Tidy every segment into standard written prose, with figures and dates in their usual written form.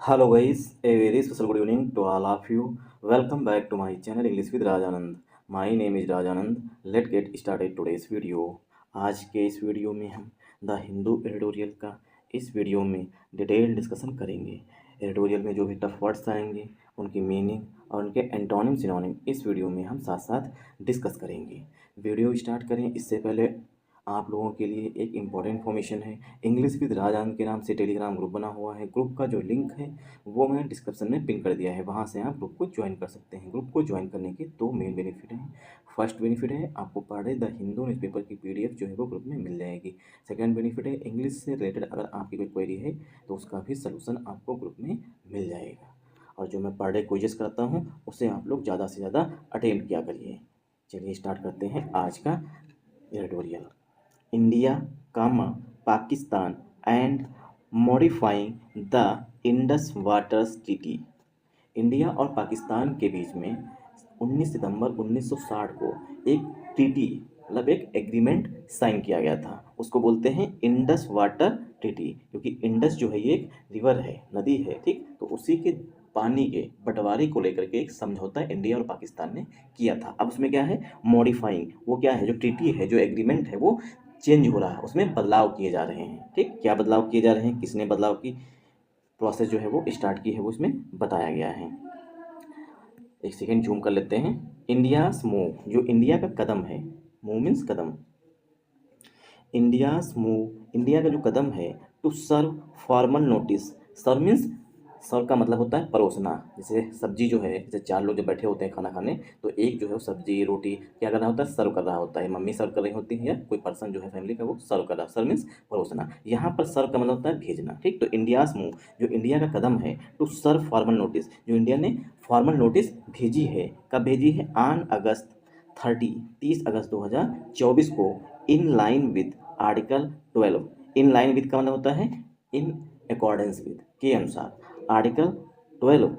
Hello guys, a very special good evening to all of you. Welcome back to my channel English with Rajanand. My name is Rajanand. Let's get started today's video. आज के इस video में हम the Hindu editorial का इस video में detail discussion करेंगे। Editorial में जो भी टफ वर्ड्स आएंगे उनकी मीनिंग और उनके एंटोनिम सिनोनिम इस वीडियो में हम साथ साथ डिस्कस करेंगे। वीडियो स्टार्ट करें इससे पहले आप लोगों के लिए एक इम्पॉर्टेंट इन्फॉर्मेशन है। इंग्लिश विद राजान के नाम से टेलीग्राम ग्रुप बना हुआ है। ग्रुप का जो लिंक है वो मैंने डिस्क्रिप्शन में पिन कर दिया है, वहाँ से आप ग्रुप को ज्वाइन कर सकते हैं। ग्रुप को ज्वाइन करने के दो मेन बेनिफिट हैं। फर्स्ट बेनिफिट है आपको per day the Hindu newspaper की पीडीएफ जो है वो ग्रुप में मिल जाएगी। सेकंड बेनिफिट है इंग्लिश से रिलेटेड अगर आपकी कोई क्वेरी है तो उसका भी सलूशन आपको ग्रुप में मिल जाएगा। और जो मैं पर डे क्विजेस करता हूँ उसे आप लोग ज़्यादा से ज़्यादा अटेम्प्ट किया करिए। चलिए स्टार्ट करते हैं आज का editorial. India, Pakistan and modifying the Indus waters treaty. India और पाकिस्तान के बीच में 19 सितंबर 1960 को एक ट्रीटी मतलब एक एग्रीमेंट साइन किया गया था। उसको बोलते हैं इंडस वाटर ट्रीटी, क्योंकि इंडस जो है ये एक रिवर है, नदी है, ठीक। तो उसी के पानी के बंटवारे को लेकर के एक समझौता इंडिया और पाकिस्तान ने किया था। अब उसमें क्या है, मॉडिफाइंग, वो क्या है, जो ट्रीटी है, जो एग्रीमेंट है वो चेंज हो रहा है, उसमें बदलाव किए जा रहे हैं, ठीक। क्या बदलाव किए जा रहे हैं, किसने बदलाव की प्रोसेस जो है वो स्टार्ट की है, वो इसमें बताया गया है। एक सेकेंड जूम कर लेते हैं। इंडियाज मूव, जो इंडिया का कदम है, मूव मीन्स कदम, इंडियाज मूव, इंडिया का जो कदम है to serve formal notice. Serve means, serve का मतलब होता है परोसना। जैसे सब्जी जो है, जैसे चार लोग जब बैठे होते हैं खाना खाने, तो एक जो है वो सब्जी रोटी क्या कर रहा होता है, सर्व कर रहा होता है। मम्मी सर्व कर रही होती है या कोई पर्सन जो है फैमिली का वो सर्व कर रहा है। सर्व मीन्स परोसना। यहाँ पर सर्व का मतलब होता है भेजना, ठीक। तो इंडियाज मूव, जो इंडिया का कदम है टू सर्व फॉर्मल नोटिस, जो इंडिया ने फॉर्मल नोटिस भेजी है, कब भेजी है, ऑन अगस्त 30 अगस्त 2024 को, in line with article 12। In line with का मतलब होता है इन अकॉर्डेंस विद, के अनुसार। आर्टिकल 12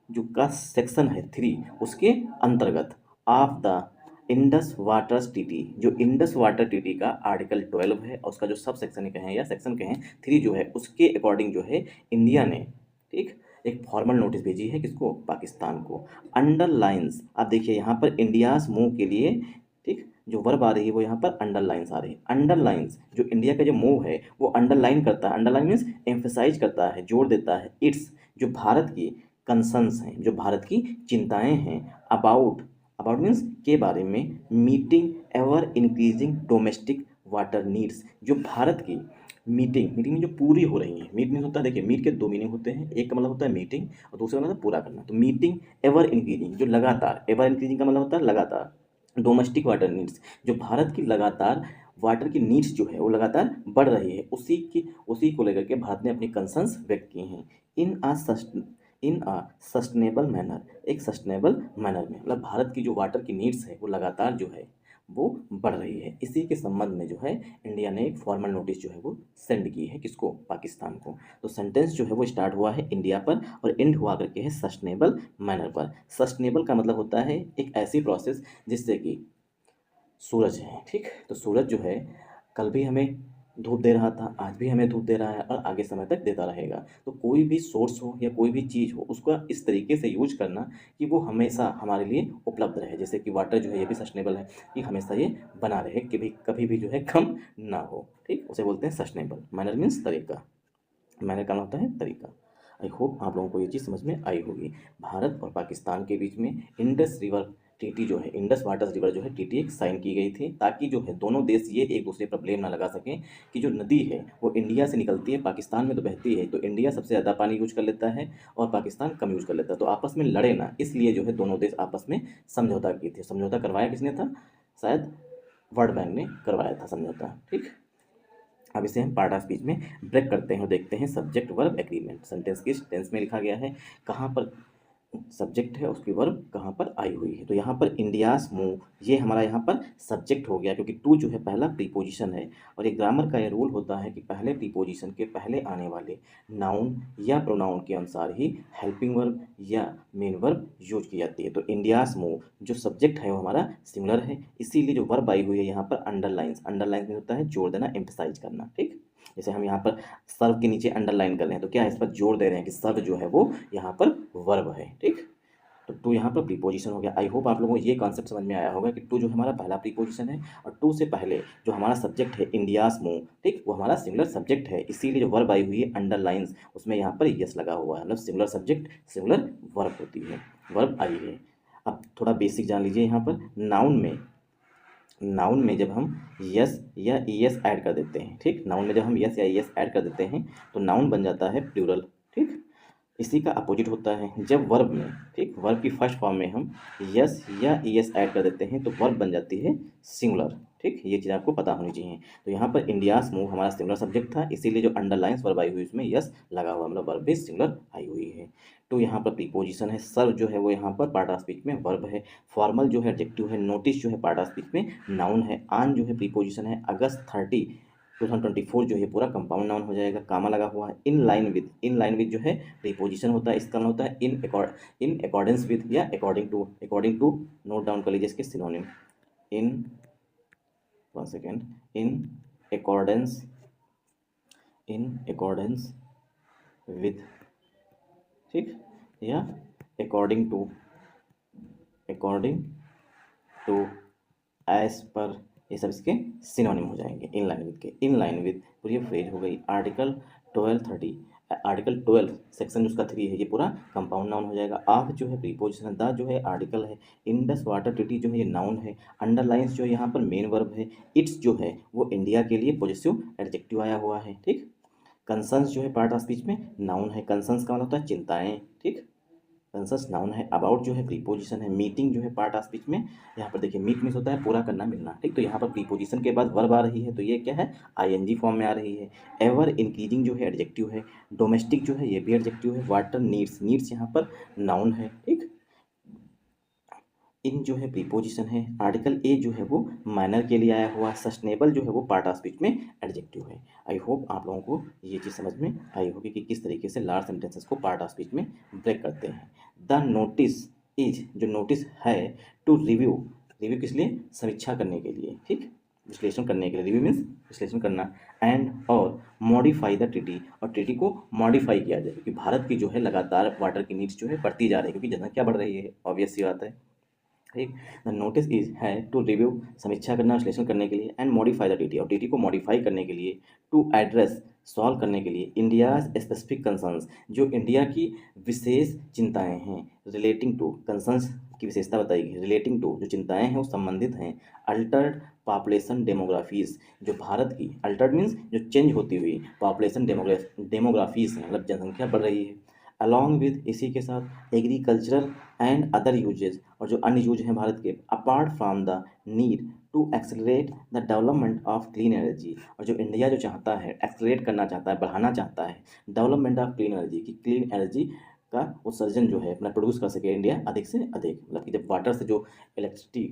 जो का सेक्शन है 3, उसके अंतर्गत of the Indus water treaty, जो इंडस वाटर ट्रीटी का आर्टिकल 12 है और उसका जो सब सेक्शन कहें या सेक्शन कहें 3 जो है, उसके अकॉर्डिंग जो है इंडिया ने, ठीक, एक फॉर्मल नोटिस भेजी है, किसको, पाकिस्तान को। अंडरलाइंस, आप देखिए यहाँ पर इंडियाज मूव के लिए, ठीक, जो वर्ब आ रही है वो यहाँ पर अंडरलाइंस आ रही है। अंडरलाइंस, जो इंडिया का जो मूव है वो अंडरलाइन करता है, अंडरलाइन मीन्स एम्फेसाइज करता है, जोड़ देता है, इट्स, जो भारत की कंसर्न्स हैं, जो भारत की चिंताएं हैं, अबाउट, अबाउट मीन्स के बारे में, meeting ever increasing domestic water needs, जो भारत की मीटिंग, मीटिंग में जो पूरी हो रही है, मीट मीन होता है, देखिए मीट के दो मीनिंग होते हैं, एक का मतलब होता है मीटिंग और दूसरा मतलब पूरा करना। तो मीटिंग एवर इंक्रीजिंग, जो लगातार, एवर इंक्रीजिंग का मतलब होता है लगातार, डोमेस्टिक वाटर नीड्स, जो भारत की लगातार वाटर की नीड्स जो है वो लगातार बढ़ रही है, उसी को लेकर के भारत ने अपनी कंसर्न्स व्यक्त किए हैं। इन आ सस्टेनेबल मैनर, एक सस्टेनेबल मैनर में, मतलब भारत की जो वाटर की नीड्स है वो लगातार जो है वो बढ़ रही है। इसी के संबंध में जो है इंडिया ने एक फॉर्मल नोटिस जो है वो सेंड की है, किसको, पाकिस्तान को। तो सेंटेंस जो है वो स्टार्ट हुआ है इंडिया पर और एंड हुआ करके है सस्टेनेबल मैनर पर। सस्टेनेबल का मतलब होता है एक ऐसी प्रोसेस जिससे कि सूरज है, ठीक। तो सूरज जो है कल भी हमें धूप दे रहा था, आज भी हमें धूप दे रहा है और आगे समय तक देता रहेगा। तो कोई भी सोर्स हो या कोई भी चीज़ हो, उसका इस तरीके से यूज करना कि वो हमेशा हमारे लिए उपलब्ध रहे। जैसे कि वाटर जो है ये भी सस्टेनेबल है, कि हमेशा ये बना रहे, कि भी कभी भी जो है कम ना हो, ठीक। उसे बोलते हैं सस्टेनेबल। मैनर मीन्स तरीका, मैनर का मतलब होता है तरीका। आई होप आप लोगों को ये चीज़ समझ में आई होगी। भारत और पाकिस्तान के बीच में इंडस रिवर टीटी जो है, इंडस वाटर्स रिवर जो है टीटी एक साइन की गई थी, ताकि जो है दोनों देश ये एक दूसरे पर ब्लेम ना लगा सकें कि जो नदी है वो इंडिया से निकलती है, पाकिस्तान में तो बहती है, तो इंडिया सबसे ज़्यादा पानी यूज कर लेता है और पाकिस्तान कम यूज कर लेता है, तो आपस में लड़े ना, इसलिए जो है दोनों देश आपस में समझौता किए थे। समझौता करवाया किसने था, शायद वर्ल्ड बैंक ने करवाया था समझौता, ठीक। अब इसे हम पार्ट ऑफ स्पीच में ब्रेक करते हैं और देखते हैं सब्जेक्ट वर्ब एग्रीमेंट। सेंटेंस किस टेंस में लिखा गया है, कहाँ पर सब्जेक्ट है, उसकी वर्ब कहाँ पर आई हुई है। तो यहाँ पर इंडियाज मूव, ये हमारा यहाँ पर सब्जेक्ट हो गया, क्योंकि टू जो है पहला प्रीपोजिशन है और एक ग्रामर का ये रूल होता है कि पहले प्रीपोजिशन के पहले आने वाले नाउन या प्रोनाउन के अनुसार ही हेल्पिंग वर्ब या मेन वर्ब यूज की जाती है। तो इंडियाज मूव जो सब्जेक्ट है वो हमारा सिमिलर है, इसीलिए जो वर्ब आई हुई है यहाँ पर अंडरलाइंस, अंडरलाइंस में होता है जोड़ देना, एम्फसाइज करना, ठीक। जैसे हम यहाँ पर सर्व के नीचे अंडरलाइन कर रहे हैं तो क्या है, इस पर जोर दे रहे हैं कि सर्व जो है वो यहाँ पर वर्ब है, ठीक। तो टू यहाँ पर प्रीपोजिशन हो गया। आई होप आप लोगों को ये कॉन्सेप्ट समझ में आया होगा कि टू जो हमारा पहला प्रीपोजिशन है और टू से पहले जो हमारा सब्जेक्ट है इंडियाज मूव, ठीक, वो हमारा सिंगुलर सब्जेक्ट है, इसीलिए जो वर्ब आई हुई है अंडरलाइंस उसमें यहाँ पर यस लगा हुआ है, मतलब सिंगुलर सब्जेक्ट सिंगुलर वर्ब होती है, वर्ब आई है। अब थोड़ा बेसिक जान लीजिए यहाँ पर, नाउन में जब हम यस या ईएस ऐड कर देते हैं, ठीक, नाउन में जब हम यस या ईएस ऐड कर देते हैं तो नाउन बन जाता है प्लूरल, ठीक। इसी का अपोजिट होता है जब वर्ब में, ठीक, वर्ब की फर्स्ट फॉर्म में हम यस या ईएस ऐड कर देते हैं तो वर्ब बन जाती है सिंगुलर, ठीक। ये चीज़ आपको पता होनी चाहिए। तो यहाँ पर इंडियाज मूव हमारा सिंगुलर सब्जेक्ट था, इसीलिए जो अंडरलाइंस वर्ब आई हुई उसमें यस लगा हुआ, मतलब वर्ब भी सिंगुलर आई हुई है। तो यहाँ पर प्रीपोजिशन है, सर्व जो है वो यहाँ पर पार्ट ऑफ स्पीच में वर्ब है, फॉर्मल जो है एडजेक्टिव है, नोटिस जो है पार्ट ऑफ स्पीच में नाउन है, आन जो है प्रीपोजिशन है, अगस्त 30 2024 जो है पूरा कंपाउंड नाउन हो जाएगा, कामा लगा हुआ है, इन लाइन विद जो है प्रीपोजिशन होता है, इसका मतलब होता है इन अकॉर्डेंस विद या अकॉर्डिंग टू नोट डाउन कर लीजिए इसके synonym, in one second, in accordance with, ठीक, या अकॉर्डिंग टू एज पर, ये सब इसके सिनोनिम हो जाएंगे इन लाइन विद के। इन लाइन विद पूरी फ्रेज हो गई। आर्टिकल 12 सेक्शन उसका 3 है, ये पूरा कंपाउंड नाउन हो जाएगा। ऑफ जो है प्रीपोजिशन है, द जो है आर्टिकल है, इंडस वाटर ट्रीटी जो है ये नाउन है, अंडरलाइंस जो है यहाँ पर मेन वर्ब है, इट्स जो है वो इंडिया के लिए पॉजिटिव एडजेक्टिव आया हुआ है, ठीक। कंसर्न्स जो है पार्ट ऑफ स्पीच में नाउन है, कंसर्न्स का मतलब होता है चिंताएं, ठीक, कंसर्न्स नाउन है। अबाउट जो है प्रीपोजिशन है, मीटिंग जो है पार्ट ऑफ स्पीच में, यहाँ पर देखिए मीट मीन्स होता है पूरा करना मिलना, ठीक। तो यहाँ पर प्रीपोजिशन के बाद वर्ब आ रही है तो ये क्या है, आईएनजी फॉर्म में आ रही है। एवर इंक्रीजिंग जो है एडजेक्टिव है, डोमेस्टिक जो है ये भी एडजेक्टिव है, वाटर नीड्स यहाँ पर नाउन है, ठीक। इन जो है प्रीपोजिशन है, आर्टिकल ए जो है वो माइनर के लिए आया हुआ, सस्टेनेबल जो है वो पार्ट ऑफ स्पीच में एडजेक्टिव है। आई होप आप लोगों को ये चीज़ समझ में आई होगी कि किस तरीके से लार्ज सेंटेंसेस को पार्ट ऑफ स्पीच में ब्रेक करते हैं। द नोटिस इज, जो नोटिस है, टू रिव्यू किस लिए, समीक्षा करने के लिए, ठीक, विश्लेषण करने के लिए, रिव्यू मीन्स विश्लेषण करना, एंड और मॉडिफाई द ट्रीटी, और ट्रीटी को मॉडिफाई किया जाए क्योंकि भारत की जो है लगातार वाटर की नीड्स जो है बढ़ती जा रही है क्योंकि जनसंख्या बढ़ रही है, ऑब्वियस सी बात है, ठीक। द नोटिस इज है टू रिव्यू, समीक्षा करना, विश्लेषण करने के लिए, एंड मॉडिफाई द टीटी, और टीटी को मॉडिफाई करने के लिए, टू एड्रेस, सॉल्व करने के लिए, इंडियाज स्पेसिफिक कंसर्न्स, जो इंडिया की विशेष चिंताएं हैं, रिलेटिंग टू, कंसर्न्स की विशेषता बताएगी, रिलेटिंग टू जो चिंताएं हैं वो संबंधित हैं, अल्टर्ड पॉपुलेशन डेमोग्राफीज, जो भारत की, अल्टर्ड मीन्स जो चेंज होती हुई पॉपुलेशन डेमोग्राफीज मतलब जनसंख्या बढ़ रही है, अलॉन्ग विद, इसी के साथ, एग्रीकल्चरल एंड अदर यूजेज, और जो अन्य यूज हैं भारत के, apart from the need to accelerate the development of clean energy, और जो इंडिया जो चाहता है, एक्सेलरेट करना चाहता है, बढ़ाना चाहता है डेवलपमेंट ऑफ क्लीन एनर्जी, की क्लीन एनर्जी का उत्सर्जन जो है अपना प्रोड्यूस कर सके इंडिया अधिक से अधिक, मतलब कि जब वाटर से जो इलेक्ट्रिसिटी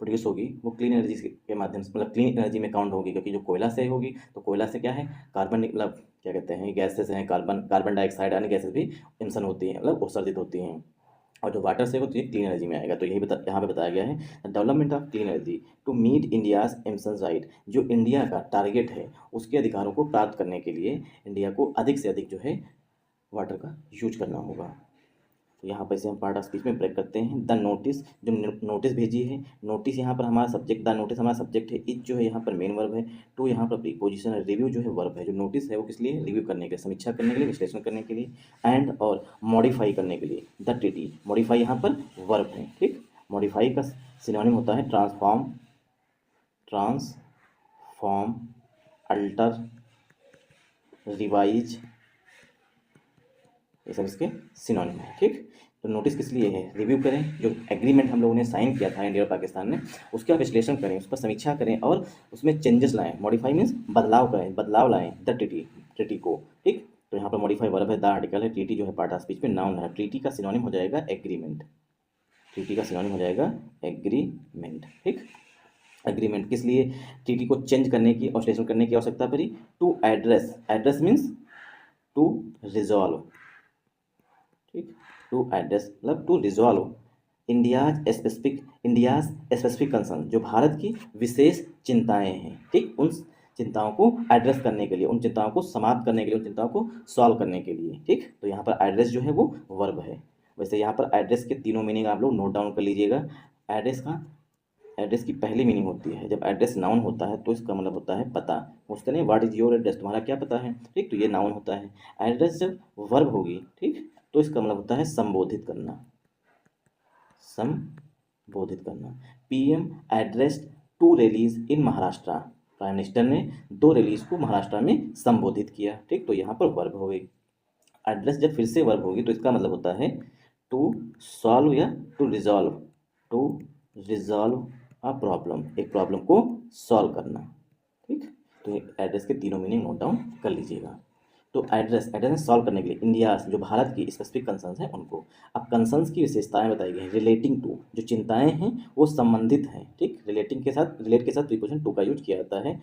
प्रोड्यूस होगी वो क्लीन एनर्जी के माध्यम से, मतलब क्लीन एनर्जी में काउंट होगी, क्योंकि जो कोयला से होगी तो कोयला से क्या है, कार्बन, मतलब क्या कहते हैं, गैसेस हैं, कार्बन डाइऑक्साइड अन्य गैसेस भी इमिशन होती हैं, मतलब उत्सर्जित होती हैं, और जो वाटर से हो तो ये क्लीन एनर्जी में आएगा। तो यही यहाँ पे बताया गया है, development of clean energy to meet India's emission right, जो इंडिया का टारगेट है उसके अधिकारों को प्राप्त करने के लिए इंडिया को अधिक से अधिक जो है वाटर का यूज करना होगा। तो यहाँ पर इसे हम पार्ट ऑफ स्पीच में ब्रेक करते हैं। द नोटिस, जो नोटिस भेजी है, नोटिस यहाँ पर हमारा सब्जेक्ट, द नोटिस हमारा सब्जेक्ट है, इज जो है यहाँ पर मेन वर्ब है, टू यहाँ पर प्रीपोजिशन है, रिव्यू जो है वर्ब है, जो नोटिस है वो किस लिए, रिव्यू करने के लिए, समीक्षा करने के लिए, विश्लेषण करने के लिए, एंड और मॉडिफाई करने के लिए, द ट्रीटी, मॉडिफाई यहाँ पर वर्ब है, ठीक। मॉडिफाई का सिनोनिम होता है ट्रांसफॉर्म, अल्टर, रिवाइज, ये सब इसके सिनोनिम है, ठीक। तो नोटिस किस लिए है, रिव्यू करें, जो एग्रीमेंट हम लोगों ने साइन किया था इंडिया और पाकिस्तान ने, उसका विश्लेषण करें, उस पर समीक्षा करें और उसमें चेंजेस लाएं, मॉडिफाई मीन्स बदलाव करें, बदलाव लाएं द ट्रीटी को, ठीक। तो यहाँ पर मॉडिफाई वर्ब है, द आर्टिकल है, ट्रीटी जो है पार्ट ऑफ स्पीच में नाउन है, ट्रीटी का सिनोनिम हो जाएगा एग्रीमेंट, ट्रीटी का सिनोनिम हो जाएगा एग्रीमेंट, ठीक। एग्रीमेंट किस लिए, ट्रीटी को चेंज करने की और विश्लेषण करने की आवश्यकता पड़ी, to address means to resolve, ठीक, टू एड्रेस मतलब to resolve India's specific concern, जो भारत की विशेष चिंताएं हैं, ठीक, उन चिंताओं को एड्रेस करने के लिए, उन चिंताओं को समाप्त करने के लिए, उन चिंताओं को सॉल्व करने के लिए। ठीक, तो यहाँ पर एड्रेस जो है वो वर्ब है। वैसे यहाँ पर एड्रेस के तीनों मीनिंग आप लोग नोट डाउन कर लीजिएगा। एड्रेस की पहली मीनिंग होती है, जब एड्रेस नाउन होता है तो इसका मतलब होता है पता। पूछते नहीं व्हाट इज योर एड्रेस, तुम्हारा क्या पता है। ठीक, तो ये नाउन होता है। एड्रेस जब वर्ब होगी, ठीक, तो इसका मतलब होता है संबोधित करना, संबोधित करना। पीएम एड्रेस 2 रैलीज इन महाराष्ट्र, प्राइम मिनिस्टर ने 2 रैलीज को महाराष्ट्र में संबोधित किया। ठीक, तो यहाँ पर वर्ब हो गई। एड्रेस जब फिर से वर्ब होगी तो इसका मतलब होता है टू सॉल्व या टू रिजॉल्व अ प्रॉब्लम, एक प्रॉब्लम को सॉल्व करना। ठीक, तो एड्रेस के तीनों मीनिंग नोट डाउन कर लीजिएगा। तो एड्रेस सॉल्व करने के लिए इंडिया जो भारत की स्पेसिफिक कंसर्न्स हैं उनको, अब कंसर्न्स की विशेषताएं बताई गई हैं। रिलेटिंग टू, जो चिंताएं हैं वो संबंधित हैं। ठीक, रिलेट के साथ प्रीपोजिशन टू का यूज किया जाता है।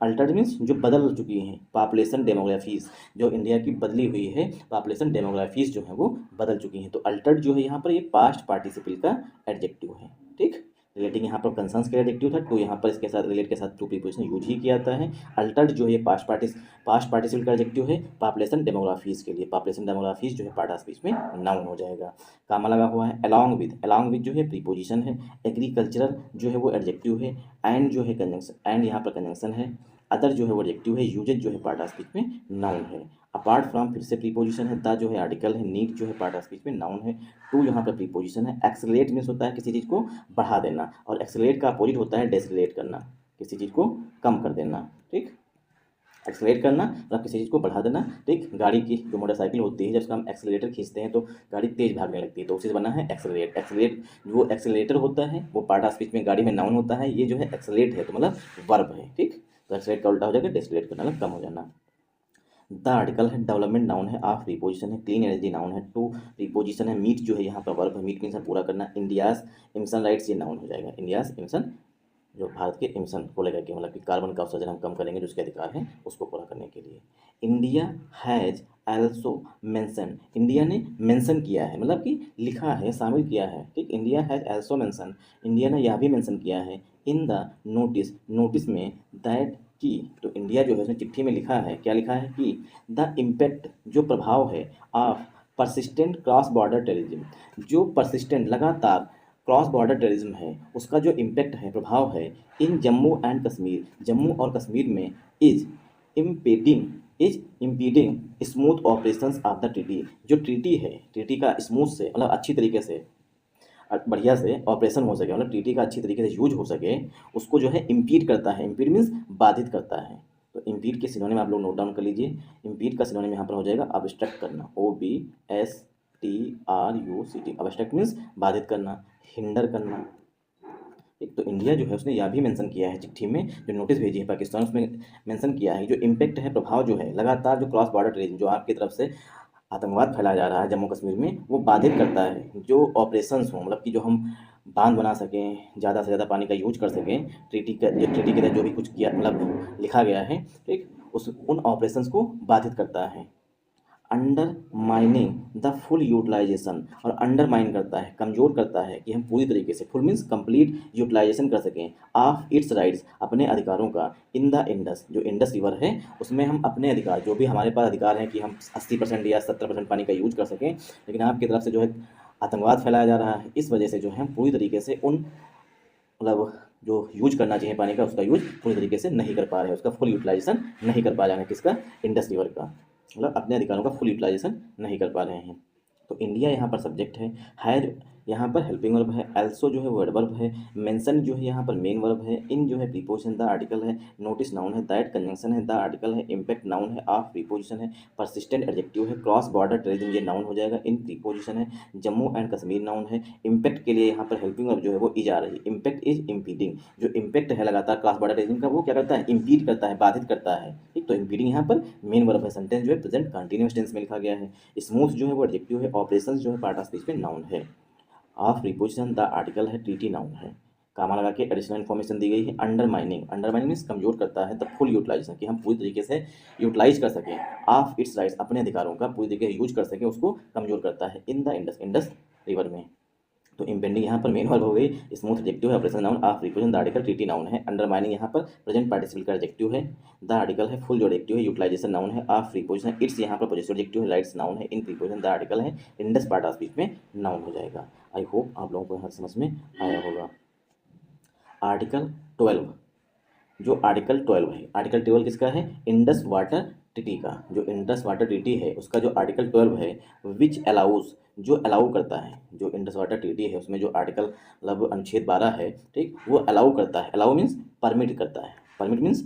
अल्टर्ड मीन्स जो बदल चुकी हैं। पॉपुलेशन डेमोग्राफीज, जो इंडिया की बदली हुई है पॉपुलेशन डेमोग्राफीज जो है वो बदल चुकी हैं। तो अल्टर्ड जो है यहाँ पर ये पास्ट पार्टिसिपल का एडजेक्टिव है। ठीक, रिलेटिंग यहाँ पर कंसर्न्स का एडजेक्टिव था, टू यहाँ पर इसके साथ रिलेट के साथ टू प्रीपोजिशन यूज ही किया जाता है। अल्टर्ड जो है ये पास्ट पार्टिसिपल का एडजेक्टिव है पॉपुलेशन डेमोग्राफीज के लिए। पॉपुलेशन डेमोग्राफीज जो है पार्ट ऑफ स्पीच में नाउन हो जाएगा। कामा लगा हुआ है। अलोंग विद जो है प्रीपोजिशन है। एग्रीकल्चरल जो है वो एडजेक्टिव है। एंड जो है कंजंक्शन, एंड यहाँ पर कंजंक्शन है। अदर जो है वो एडजेक्टिव है। यूजेज जो है पार्ट ऑफ स्पीच में नाउन है। अपार्ट फ्रॉम फिर से प्रीपोजिशन है। द जो है आर्टिकल है। नीड जो है पार्ट ऑफ स्पीच में नाउन है। टू यहाँ पर प्रीपोजिशन है। एक्सेलरेट मीन्स होता है किसी चीज़ को बढ़ा देना, और एक्सेलरेट का अपोजिट होता है डेसेलेरेट करना, किसी चीज़ को कम कर देना। ठीक, एक्सेलरेट करना मतलब किसी चीज़ को बढ़ा देना। ठीक, गाड़ी की जो मोटरसाइकिल होती है जब उसका हम एक्सेलरेटर खींचते हैं तो गाड़ी तेज भागने लगती है, तो उसी से बना है एक्सेलरेट। जो एक्सेलरेटर होता है वो पार्ट ऑफ स्पीच में गाड़ी में नाउन होता है। ये जो है एक्सेलरेट है तो मतलब वर्ब है। ठीक, तो एक्सेलरेट का उल्टा हो जाएगा डेसेलेरेट करना, मतलब कम हो जाना। द आर्टिकल है। डेवलपमेंट नाउन है। ऑफ प्रीपोजिशन है। क्लीन एनर्जी नाउन है। टू प्रीपोजिशन है। मीट जो है यहाँ पर वर्ब है। मीट मीन्स पूरा करना। इंडियाज एमिशन राइट्स ये नाउन हो जाएगा। इंडियाज एमिशन जो भारत के एमिशन को लेकर के, मतलब कि कार्बन का उत्सर्जन हम कम करेंगे, जो उसके अधिकार हैं उसको पूरा करने के लिए। India has also mention, India ने मेंशन किया है, मतलब कि लिखा है, शामिल किया है। ठीक, India has also mention, India ने यह भी मेंशन किया है। इन द नोटिस में दैट की, तो इंडिया जो है उसने चिट्ठी में लिखा है, क्या लिखा है कि द इम्पैक्ट जो प्रभाव है of persistent cross border terrorism, जो परसिस्टेंट लगातार क्रॉस बॉर्डर टेररिज्म है उसका जो इम्पैक्ट है, प्रभाव है, इन जम्मू एंड कश्मीर, जम्मू और कश्मीर में, is impeding smooth operations of the treaty, जो ट्रीटी है, ट्रीटी का स्मूथ से मतलब अच्छी तरीके से, बढ़िया से ऑपरेशन हो सके, मतलब ट्रीटी का अच्छी तरीके से यूज हो सके, उसको जो है इम्पीड करता है। इम्पीड मीन्स बाधित करता है। तो इम्पीड के सिनोनिम आप लोग नोट डाउन कर लीजिए। इम्पीड का सिनोनिम यहाँ पर हो जाएगा ऑब्स्ट्रक्ट करना, OBSTRUCT। ऑब्स्ट्रक्ट मीन्स बाधित करना, हिंडर करना। एक तो इंडिया जो है उसने यह भी मेंशन किया है चिट्ठी में, जो नोटिस भेजी है पाकिस्तान, उसमें मेंशन किया है जो इम्पैक्ट है, प्रभाव जो है, लगातार जो क्रॉस बॉर्डर टेररिज्म, जो आपकी तरफ से आतंकवाद फैलाया जा रहा है जम्मू कश्मीर में, वो बाधित करता है। जो ऑपरेशंस हों, मतलब कि जो हम बांध बना सकें, ज़्यादा से ज़्यादा पानी का यूज कर सकें, ट्रीटी के तहत जो भी कुछ किया, मतलब लिखा गया है, ठीक, उन ऑपरेशंस को बाधित करता है। अंडरमाइनिंग द फुल यूटिलाइजेशन, और अंडरमाइन करता है, कमज़ोर करता है कि हम पूरी तरीके से, फुल मीन्स कंप्लीट यूटिलाइजेशन कर सकें, ऑफ इट्स राइट्स, अपने अधिकारों का, इन द इंडस, जो इंडस रिवर है उसमें हम अपने अधिकार, जो भी हमारे पास अधिकार हैं कि हम 80% या 70% पानी का यूज कर सकें, लेकिन आपकी तरफ से जो है आतंकवाद फैलाया जा रहा है, इस वजह से जो है हम पूरी तरीके से उन, मतलब जो यूज करना चाहिए पानी का, उसका यूज पूरी तरीके से नहीं कर पा रहे हैं, उसका फुल यूटिलाइजेशन नहीं कर पा रहे हैं, किसका, इंडस रिवर का, मतलब अपने अधिकारों का फुल यूटिलाइजेशन नहीं कर पा रहे हैं। तो इंडिया यहाँ पर सब्जेक्ट है यहाँ पर हेल्पिंग वर्ब है, एल्सो जो है वर्ड वर्ब है, मेंशन जो है यहाँ पर मेन वर्ब है, इन जो है प्रीपोजिशन, द आर्टिकल है, नोटिस नाउन है, दैट कंजंक्शन है, द आर्टिकल है, इम्पैक्ट नाउन है, ऑफ प्रीपोजिशन है, परसिस्टेंट एडजेक्टिव है, क्रॉस बॉर्डर टेररिज्म ये नाउन हो जाएगा, इन प्रीपोजिशन है, जम्मू एंड कश्मीर नाउन है, इम्पैक्ट के लिए यहाँ पर हेल्पिंग वर्ब जो है वो इज आ रही है, इम्पैक्ट इज इम्पीडिंग, जो इम्पैक्ट है लगातार क्रॉस बॉर्डर टेररिज्म का, वो क्या करता है, इम्पीड करता है, बाधित करता है। ठीक, तो इम्पीडिंग यहाँ पर मेन वर्ब है, सेंटेंस जो है प्रेजेंट कंटिन्यूअस टेंस में लिखा गया है, स्मूथ जो है वो एडजेक्टिव है, ऑपरेशन जो है पार्ट ऑफ स्पीच में नाउन है, ऑफ प्रीपोजिशन द आर्टिकल है, ट्रीटी नाउन है, कामा लगा के एडिशनल इन्फॉर्मेशन दी गई है। अंडरमाइनिंग मीन्स कमजोर करता है, द फुल यूटिलाइजेशन, कि हम पूरी तरीके से यूटिलाइज कर सकें, ऑफ इट्स राइट्स, अपने अधिकारों का पूरी तरीके से यूज कर सकें, उसको कमजोर करता है, इन द इंडस रिवर में। तो इम्पेंडिंग यहाँ पर मेन वर्ब हो गई, स्मूथ एडजेक्टिव है, operation noun, of preposition, the article TT noun है, अंडरमाइनिंग यहाँ पर प्रेजेंट पार्टिसिपल का एडजेक्टिव है, द आर्टिकल है, फुल जो एडजेक्टिव है, यूटिलाइजेशन नाउन है, ऑफ प्रीपोजिशन, इट्स यहाँ पर पॉजिटिव एडजेक्टिव है, लाइट्स नाउन है, इन प्रीपोजिशन द आर्टिकल है, इंडस पार्ट ऑफ स्पीच में नाउन हो जाएगा। आई होप आप लोगों को यहाँ समझ में आया होगा। आर्टिकल 12, जो आर्टिकल 12 है, आर्टिकल 12 किसका है? इंडस वाटर ट्रीटी का। जो इंडस वाटर ट्रीटी है उसका जो आर्टिकल 12 है, विच अलाउज, जो अलाउ करता है, जो इंडस वाटर ट्रीटी है उसमें जो आर्टिकल मतलब अनुच्छेद 12 है, ठीक, वो अलाउ करता है। अलाउ मीन्स परमिट करता है, परमिट मीन्स